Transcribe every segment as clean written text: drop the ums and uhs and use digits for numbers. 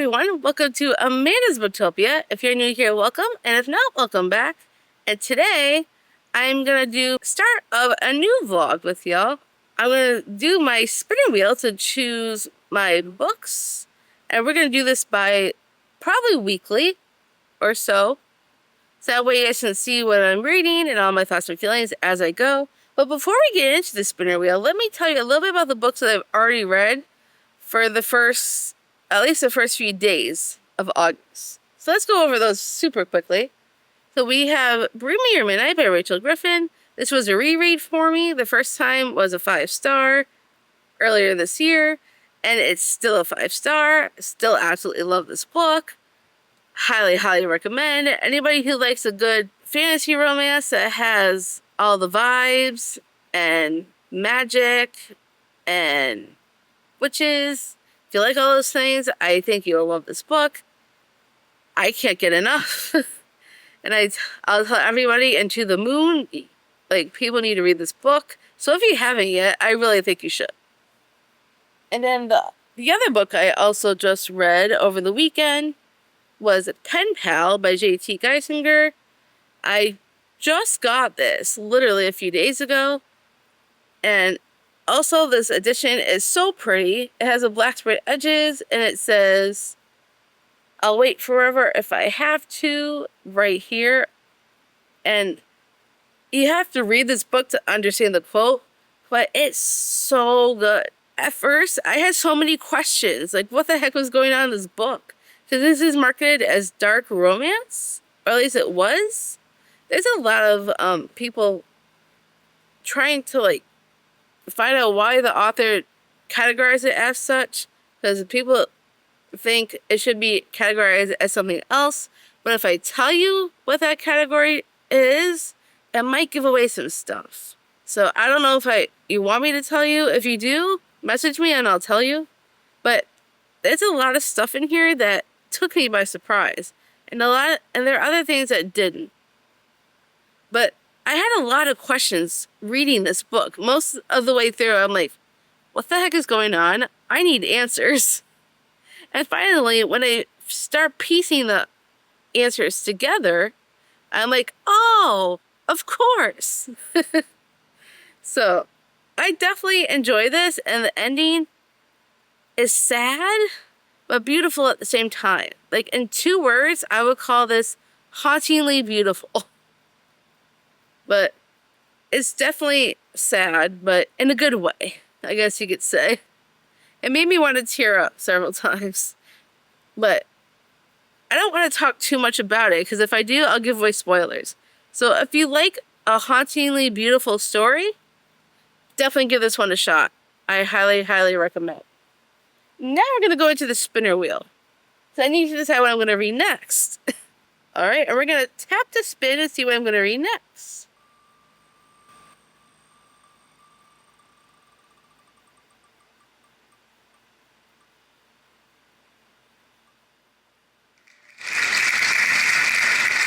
everyone, welcome to Amanda's Booktopia. If you're new here, welcome, and if not, welcome back. And today, I'm gonna do start of a new vlog with y'all. I'm gonna do my spinner wheel to choose my books, and we're gonna do this by probably weekly or so. So that way you guys can see what I'm reading and all my thoughts and feelings as I go. But before we get into the spinner wheel, let me tell you a little bit about the books that I've already read for the first, at least the first few days of August. So let's go over those super quickly. So we have Bring Me Your Midnight by Rachel Griffin. This was a reread for me. The first time was a 5-star earlier this year, and it's still a 5-star. Still absolutely love this book. Highly, highly recommend. Anybody who likes a good fantasy romance that has all the vibes and magic and witches, if you like all those things, I think you'll love this book. I can't get enough. And I'll tell everybody, and to the moon, like, people need to read this book. So if you haven't yet, I really think you should. And then the other book I also just read over the weekend was Pen Pal by J.T. Geisinger. I just got this literally a few days ago. And also this edition is so pretty. It has a black spread edges, and it says, "I'll wait forever if I have to," right here. And you have to read this book to understand the quote, but it's so good. At first, I had so many questions, like what the heck was going on in this book? Because this is marketed as dark romance, or at least it was. There's a lot of people trying to like find out why the author categorized it as such, because people think it should be categorized as something else. But if I tell you what that category is, it might give away some stuff. So I don't know if you want me to tell you. If you do, message me and I'll tell you. But there's a lot of stuff in here that took me by surprise, and there are other things that didn't. But I had a lot of questions reading this book. Most of the way through, I'm like, what the heck is going on? I need answers. And finally, when I start piecing the answers together, I'm like, oh, of course. So I definitely enjoy this, and the ending is sad, but beautiful at the same time. Like, in 2 words, I would call this hauntingly beautiful. But it's definitely sad, but in a good way, I guess you could say. It made me want to tear up several times. But I don't want to talk too much about it, because if I do, I'll give away spoilers. So if you like a hauntingly beautiful story, definitely give this one a shot. I highly, highly recommend. Now we're going to go into the spinner wheel. So I need to decide what I'm going to read next. Alright, and we're going to tap to spin and see what I'm going to read next.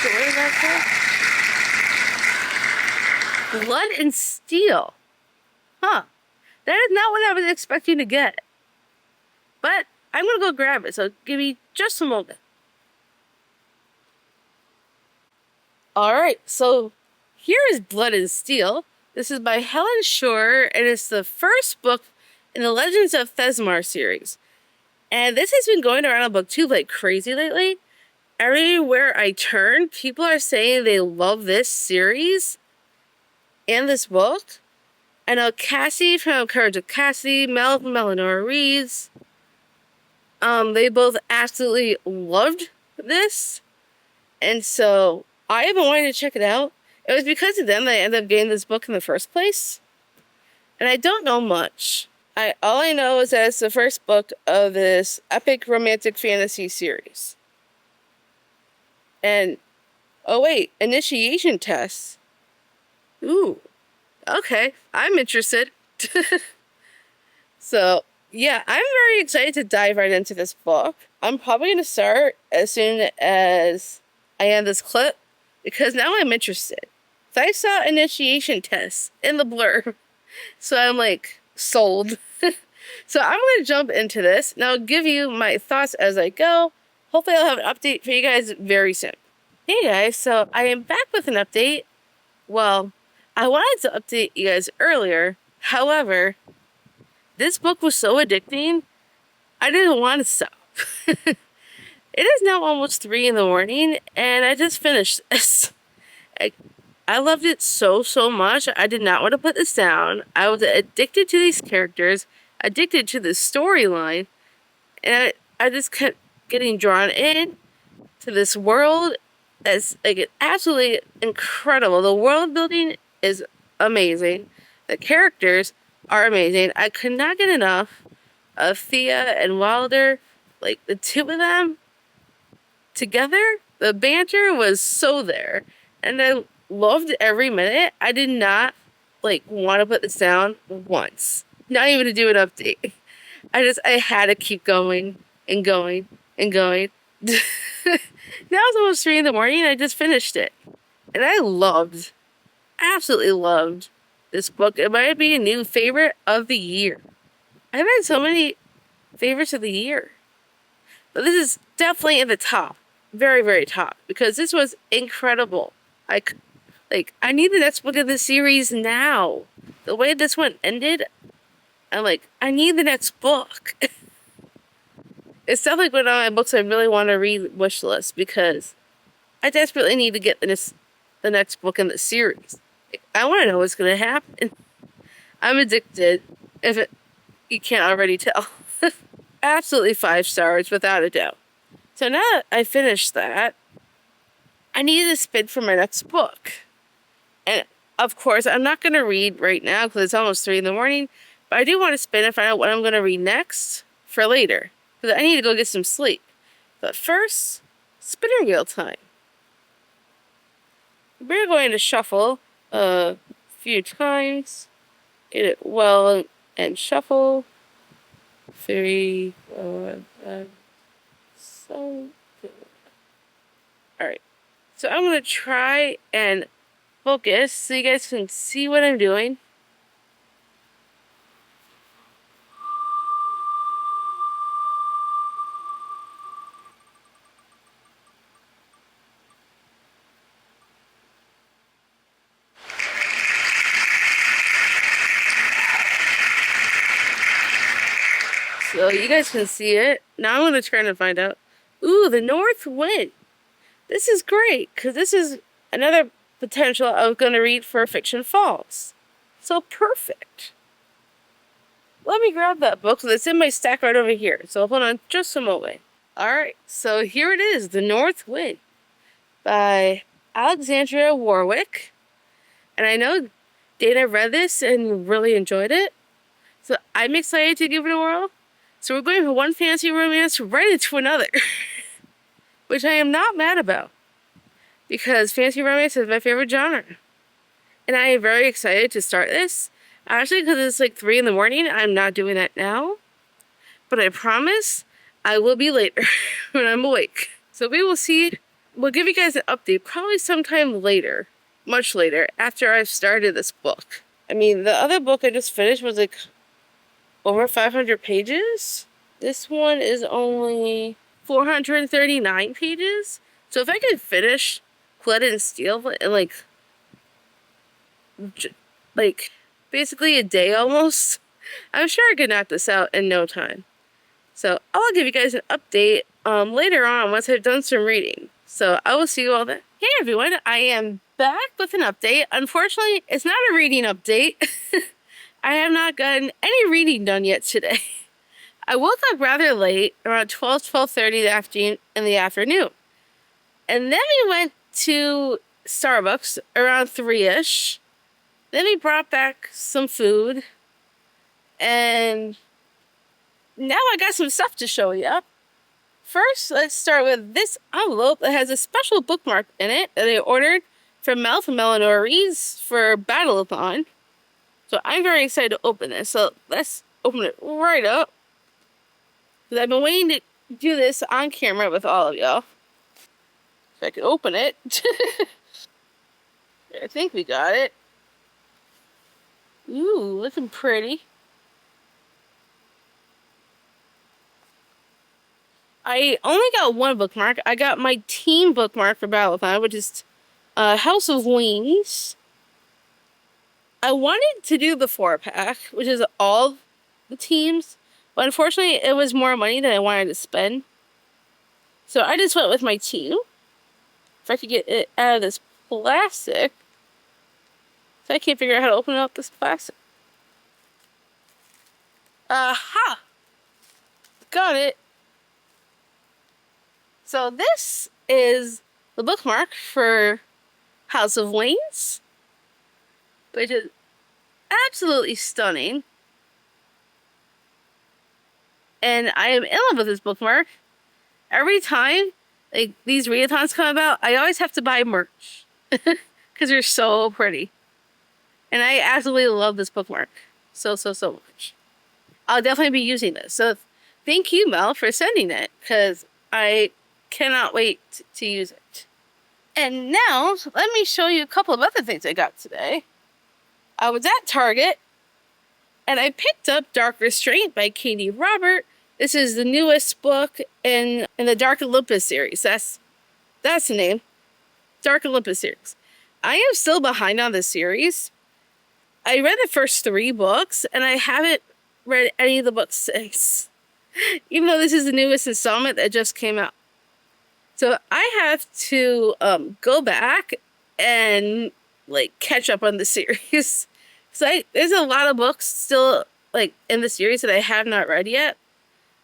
So where did that go? Blood and Steel. Huh. That is not what I was expecting to get. But I'm going to go grab it, so give me just a moment. Alright, so here is Blood and Steel. This is by Helen Shore, and it's the first book in the Legends of Thesmar series. And this has been going around on BookTube like crazy lately. Everywhere I turn, people are saying they love this series and this book. I know Cassie from Courage of Cassie, Mel from Eleanor Reads. They both absolutely loved this. And so I have been wanting to check it out. It was because of them that I ended up getting this book in the first place. And I don't know much. All I know is that it's the first book of this epic romantic fantasy series. And, oh wait, initiation tests. Ooh, okay, I'm interested. So, yeah, I'm very excited to dive right into this book. I'm probably going to start as soon as I end this clip, because now I'm interested. So I saw initiation tests in the blurb, so I'm like, sold. So I'm going to jump into this, and I'll give you my thoughts as I go. Hopefully I'll have an update for you guys very soon. Hey guys, so I am back with an update. Well, I wanted to update you guys earlier. However, this book was so addicting, I didn't want to stop. It is now almost 3 in the morning, and I just finished this. I loved it so much. I did not want to put this down. I was addicted to these characters, addicted to the storyline, and I just kept getting drawn in to this world. It's like absolutely incredible. The world building is amazing. The characters are amazing. I could not get enough of Thea and Wilder. Like, the two of them together, the banter was so there, and I loved every minute. I did not want to put this down once, not even to do an update. I had to keep going and going and going. Now it's almost 3 in the morning. I just finished it, and I absolutely loved this book. It might be a new favorite of the year. I've had so many favorites of the year, but this is definitely in the top. Very top, because this was incredible. I need the next book of the series now. The way this one ended, I'm like, I need the next book. It's definitely one of my books I really want to read wish list, because I desperately need to get the next book in the series. I want to know what's going to happen. I'm addicted, if you can't already tell. Absolutely 5 stars, without a doubt. So now that I finished that, I need to spin for my next book. And of course, I'm not going to read right now because it's almost 3 in the morning, but I do want to spin and find out what I'm going to read next for later, because I need to go get some sleep. But first, spinner wheel time. We're going to shuffle a few times, get it well and shuffle. 3, 4, 5. So good. Alright, so I'm going to try and focus so you guys can see what I'm doing. So you guys can see it. Now I'm going to try to find out. Ooh, the North Wind. This is great, because this is another potential I was going to read for Fiction Falls. So perfect. Let me grab that book, because it's in my stack right over here. So hold on just a moment. Alright, so here it is, The North Wind by Alexandria Warwick. And I know Dana read this and really enjoyed it, so I'm excited to give it a whirl. So we're going from one fantasy romance right into another, which I am not mad about, because fantasy romance is my favorite genre. And I am very excited to start this. Actually, because it's 3 in the morning, I'm not doing that now. But I promise I will be later when I'm awake. So we will see. We'll give you guys an update probably sometime later, much later, after I've started this book. I mean, the other book I just finished was over 500 pages. This one is only 439 pages. So if I could finish Blood and Steel in basically a day almost, I'm sure I could knock this out in no time. So I'll give you guys an update later on once I've done some reading. So I will see you all then. Hey everyone, I am back with an update. Unfortunately, it's not a reading update. I have not gotten any reading done yet today. I woke up rather late, around 12:30 in the afternoon. And then we went to Starbucks around 3-ish. Then we brought back some food. And now I got some stuff to show you. First, let's start with this envelope that has a special bookmark in it that I ordered from Mel from Eleanor Reads for Battleathon. So I'm very excited to open this. So let's open it right up, because I've been waiting to do this on camera with all of y'all. If I can open it. I think we got it. Ooh, looking pretty. I only got one bookmark. I got my team bookmark for Battleathon, which is House of Wings. I wanted to do the 4-pack, which is all the teams, but unfortunately it was more money than I wanted to spend. So I just went with my team. If I could get it out of this plastic. So I can't figure out how to open up this plastic. Aha! Got it. So this is the bookmark for House of Wings, which is absolutely stunning. And I am in love with this bookmark. Every time like these readathons come about, I always have to buy merch because they're so pretty. And I absolutely love this bookmark so much. I'll definitely be using this. So thank you, Mel, for sending it, because I cannot wait to use it. And now, let me show you a couple of other things I got today. I was at Target, and I picked up Dark Restraint by Katie Robert. This is the newest book in the Dark Olympus series. That's the name. Dark Olympus series. I am still behind on this series. I read the first 3 books, and I haven't read any of the books since. Even though this is the newest installment that just came out. So I have to go back and like catch up on the series. So there's a lot of books still like in the series that I have not read yet.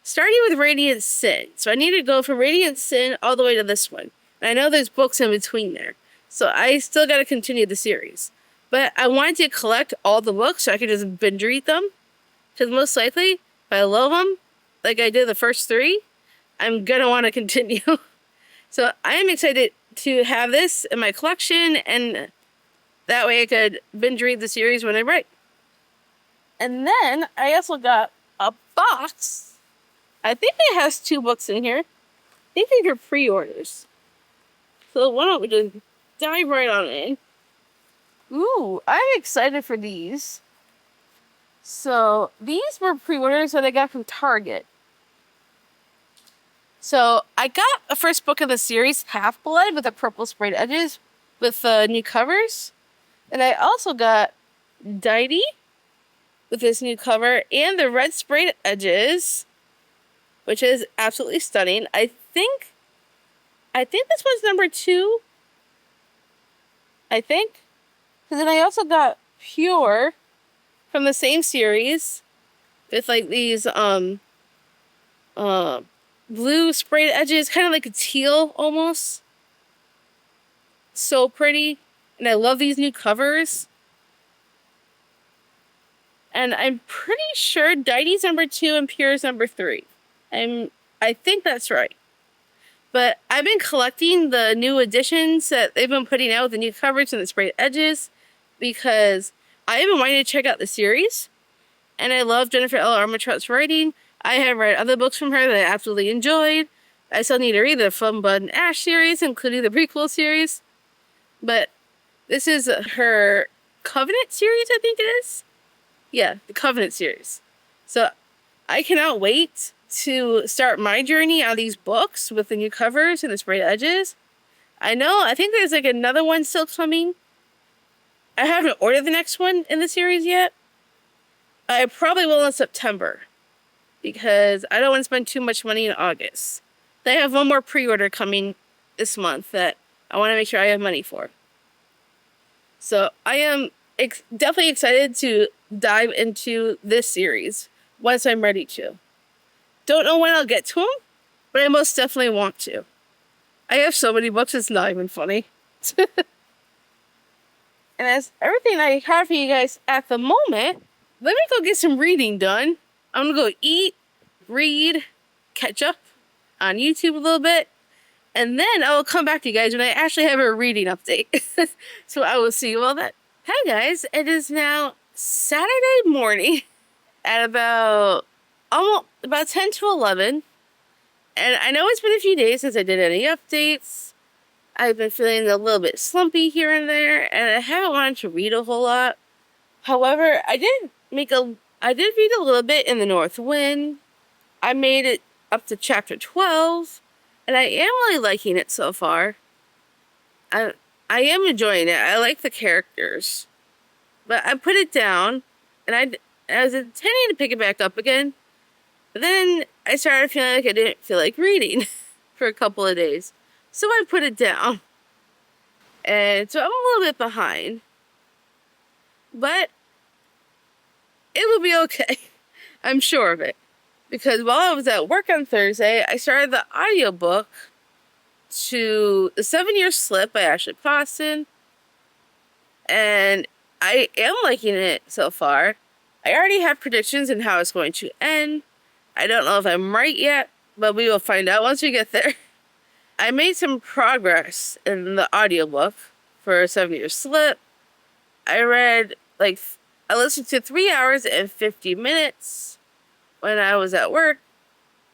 Starting with Radiant Sin. So I need to go from Radiant Sin all the way to this one. And I know there's books in between there. So I still got to continue the series. But I wanted to collect all the books so I could just binge read them. Because most likely, if I love them, like I did the first 3, I'm going to want to continue. So I am excited to have this in my collection, and that way I could binge read the series when I write. And then I also got a box. I think it has 2 books in here. I think these are pre-orders. So why don't we just dive right on in. Ooh, I'm excited for these. So these were pre-orders that I got from Target. So I got a first book in the series, Half-Blood, with the purple sprayed edges with new covers. And I also got Deity with this new cover and the red sprayed edges, which is absolutely stunning. I think this was number 2. I think. And then I also got Pure from the same series with like these blue sprayed edges, kind of like a teal almost. So pretty. And I love these new covers. And I'm pretty sure Deity's number 2 and Pure's number 3. I think that's right. But I've been collecting the new editions that they've been putting out with the new covers and the sprayed edges because I have been wanting to check out the series. And I love Jennifer L. Armentrout's writing. I have read other books from her that I absolutely enjoyed. I still need to read the Fun Bud and Ash series, including the prequel series. But this is her Covenant series, I think it is. Yeah, the Covenant series. So I cannot wait to start my journey on these books with the new covers and the sprayed edges. I think there's like another one still coming. I haven't ordered the next one in the series yet. I probably will in September because I don't want to spend too much money in August. They have one more pre-order coming this month that I want to make sure I have money for. So I am definitely excited to dive into this series once I'm ready to. Don't know when I'll get to them, but I most definitely want to. I have so many books, it's not even funny. And that's everything I have for you guys at the moment. Let me go get some reading done. I'm going to go eat, read, catch up on YouTube a little bit. And then I will come back to you guys when I actually have a reading update. So I will see you all then. Hi guys, it is now Saturday morning at about 10 to 11. And I know it's been a few days since I did any updates. I've been feeling a little bit slumpy here and there, and I haven't wanted to read a whole lot. However, I did read a little bit in the North Wind. I made it up to chapter 12, and I am really liking it so far. I am enjoying it. I like the characters. But I put it down, and I was intending to pick it back up again, but then I started feeling like I didn't feel like reading for a couple of days. So I put it down. And so I'm a little bit behind. But it will be okay. I'm sure of it. Because while I was at work on Thursday, I started the audiobook to The 7-Year Slip by Ashley Poston. And I am liking it so far. I already have predictions on how it's going to end. I don't know if I'm right yet, but we will find out once we get there. I made some progress in the audiobook for 7-Year Slip. I listened to 3 hours and 50 minutes when I was at work,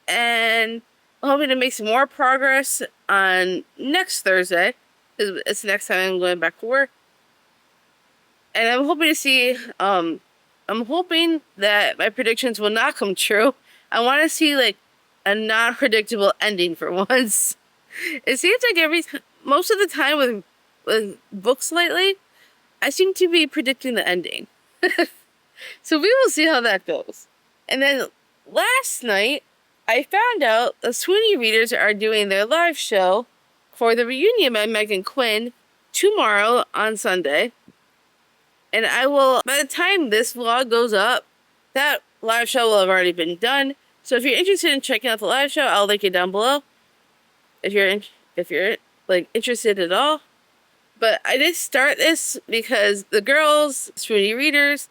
and I'm hoping to make some more progress on next Thursday, because it's the next time I'm going back to work. And I'm hoping to see, I'm hoping that my predictions will not come true. I want to see, like, a non-predictable ending for once. It seems like most of the time with books lately, I seem to be predicting the ending. So we will see how that goes. And then last night, I found out the Sweeney readers are doing their live show for the reunion by Megan Quinn tomorrow on Sunday. And by the time this vlog goes up, that live show will have already been done. So if you're interested in checking out the live show, I'll link it down below. If you're like interested at all. But I did start this because the girls, Sweeney readers,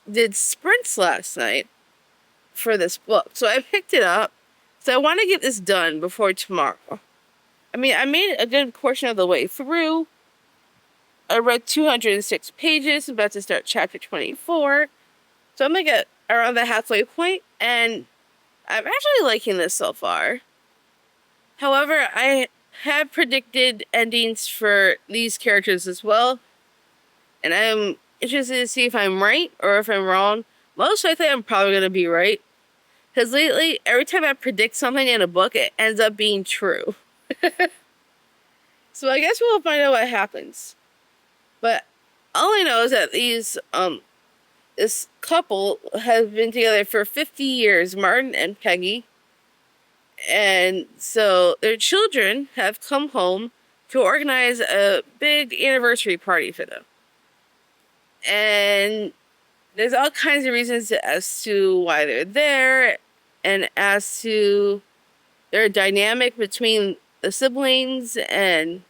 did sprints last night for this book. So I picked it up. So I want to get this done before tomorrow. I mean, I made a good portion of the way through. I read 206 pages, about to start chapter 24. So I'm like at around the halfway point, and I'm actually liking this so far. However, I have predicted endings for these characters as well, and I'm interested to see if I'm right or if I'm wrong. Most likely I'm probably going to be right, because lately, every time I predict something in a book, it ends up being true. So I guess we'll find out what happens. But all I know is that this couple has been together for 50 years, Martin and Peggy. And so their children have come home to organize a big anniversary party for them. And there's all kinds of reasons as to why they're there, and as to their dynamic between the siblings, and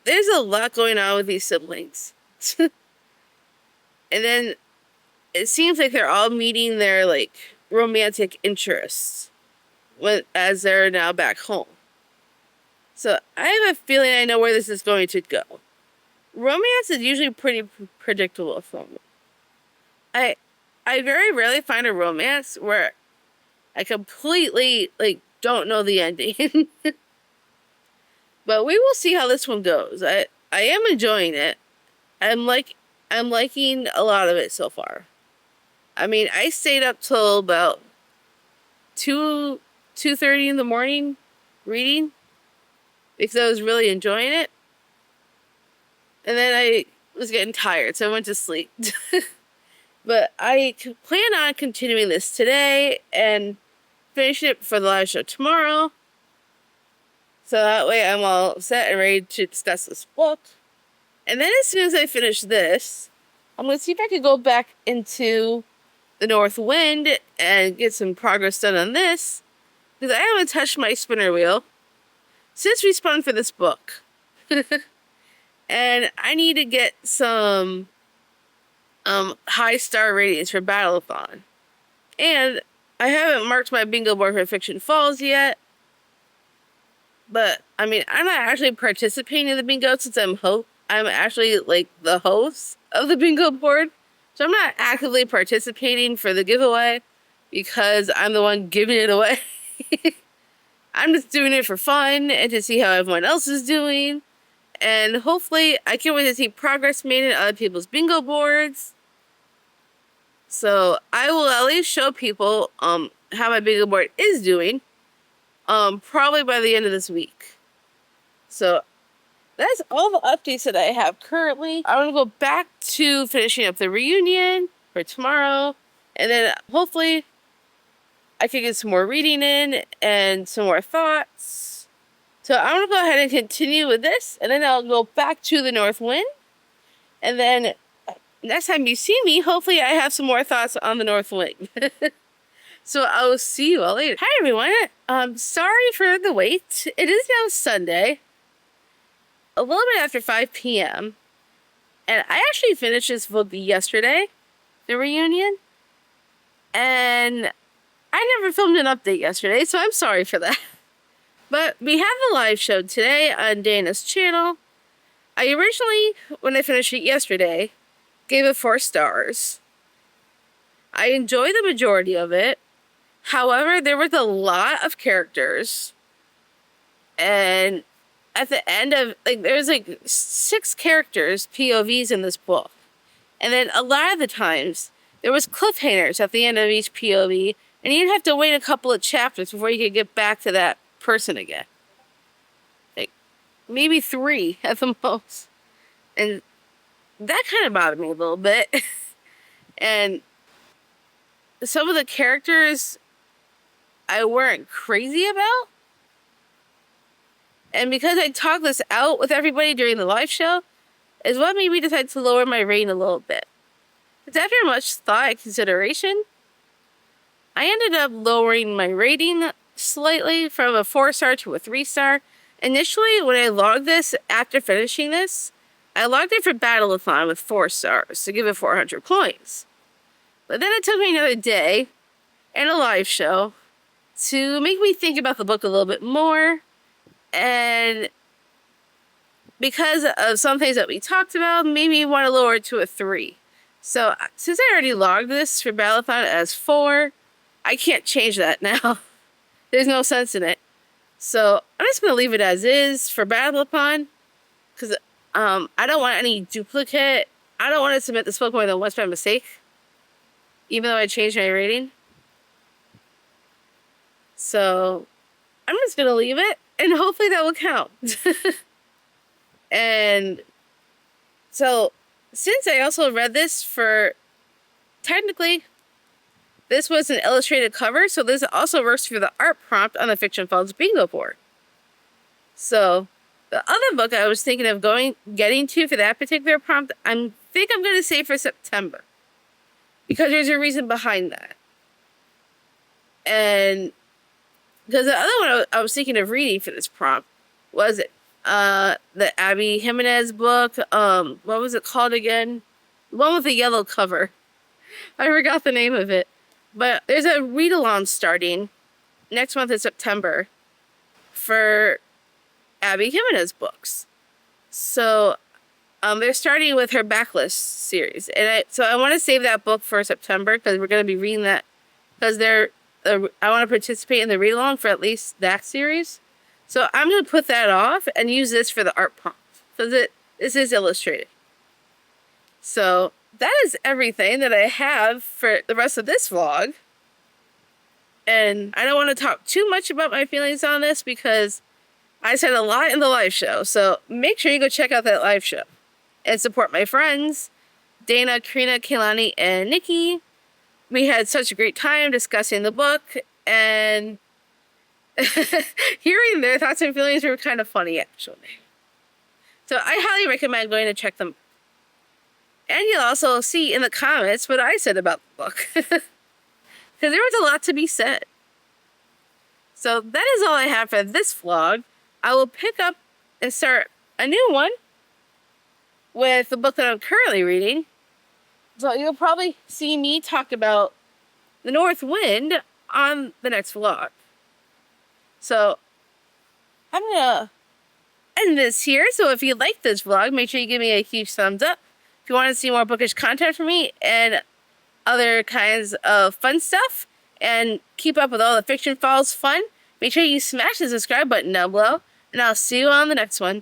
there's a lot going on with these siblings. And then it seems like they're all meeting their, like, romantic interests as they're now back home. So I have a feeling I know where this is going to go. Romance is usually pretty predictable for me. I very rarely find a romance where I completely, like, don't know the ending. But we will see how this one goes. I am enjoying it. I'm liking a lot of it so far. I mean, I stayed up till about 2:30 in the morning reading because I was really enjoying it. And then I was getting tired, so I went to sleep. But I plan on continuing this today and finish it for the live show tomorrow. So that way I'm all set and ready to discuss this book. And then as soon as I finish this, I'm going to see if I can go back into the North Wind and get some progress done on this. Because I haven't touched my spinner wheel since we spun for this book. And I need to get some high star ratings for Battleathon. And I haven't marked my bingo board for Fiction Falls yet. But, I mean, I'm not actually participating in the bingo since I'm actually, like, the host of the bingo board. So I'm not actively participating for the giveaway because I'm the one giving it away. I'm just doing it for fun and to see how everyone else is doing. And hopefully I can't wait to see progress made in other people's bingo boards. So I will at least show people how my bingo board is doing, probably by the end of this week. So that's all the updates that I have currently. I'm going to go back to finishing up the reunion for tomorrow, and then hopefully I can get some more reading in and some more thoughts. So I'm going to go ahead and continue with this, and then I'll go back to the North Wind. And then next time you see me, hopefully I have some more thoughts on the North Wind. So I will see you all later. Hi everyone. Sorry for the wait. It is now Sunday, a little bit after 5 p.m. And I actually finished this book yesterday, the reunion. And I never filmed an update yesterday, so I'm sorry for that. But we have a live show today on Dana's channel. I originally, when I finished it yesterday, gave it 4 stars. I enjoyed the majority of it. However, there was a lot of characters. And at the end of, there's 6 characters, POVs in this book. And then a lot of the times, there was cliffhangers at the end of each POV, and you'd have to wait a couple of chapters before you could get back to that person again. Maybe 3 at the most. And that kind of bothered me a little bit. And some of the characters I weren't crazy about. And because I talked this out with everybody during the live show, is what made me decide to lower my rating a little bit. It's after much thought and consideration, I ended up lowering my rating slightly from a 4-star to a 3-star. Initially, when I logged this after finishing this, I logged it for Battleathon with 4 stars to give it 400 points. But then it took me another day and a live show to make me think about the book a little bit more. And because of some things that we talked about, made me want to lower it to a 3. So since I already logged this for Battleathon as 4, I can't change that now. There's no sense in it. So I'm just going to leave it as is for Battleathon. Because I don't want any duplicate. I don't want to submit this book more than once by mistake. Even though I changed my rating. So I'm just going to leave it. And hopefully that will count. And so since I also read this for, technically, this was an illustrated cover, so this also works for the art prompt on the Fiction Falls bingo board. So the other book I was thinking of getting to for that particular prompt, I think I'm going to save for September. Because there's a reason behind that. And because the other one I was thinking of reading for this prompt was the Abby Jimenez book. What was it called again? The one with the yellow cover. I forgot the name of it. But there's a read-along starting next month in September for Abby Jimenez books. So they're starting with her backlist series. And so I want to save that book for September because we're going to be reading that. Because I want to participate in the read-along for at least that series. So I'm going to put that off and use this for the art prompt. Because this is illustrated. So that is everything that I have for the rest of this vlog. And I don't want to talk too much about my feelings on this because I said a lot in the live show. So make sure you go check out that live show. And support my friends, Dana, Karina, Kaylani, and Nikki. We had such a great time discussing the book. And hearing their thoughts and feelings were kind of funny, actually. So I highly recommend going to check them out. And you'll also see in the comments what I said about the book. Because there was a lot to be said. So that is all I have for this vlog. I will pick up and start a new one with the book that I'm currently reading. So you'll probably see me talk about the North Wind on the next vlog. So I'm going to end this here. So if you like this vlog, make sure you give me a huge thumbs up. If you want to see more bookish content from me and other kinds of fun stuff and keep up with all the Fiction Falls fun, make sure you smash the subscribe button down below, and I'll see you on the next one.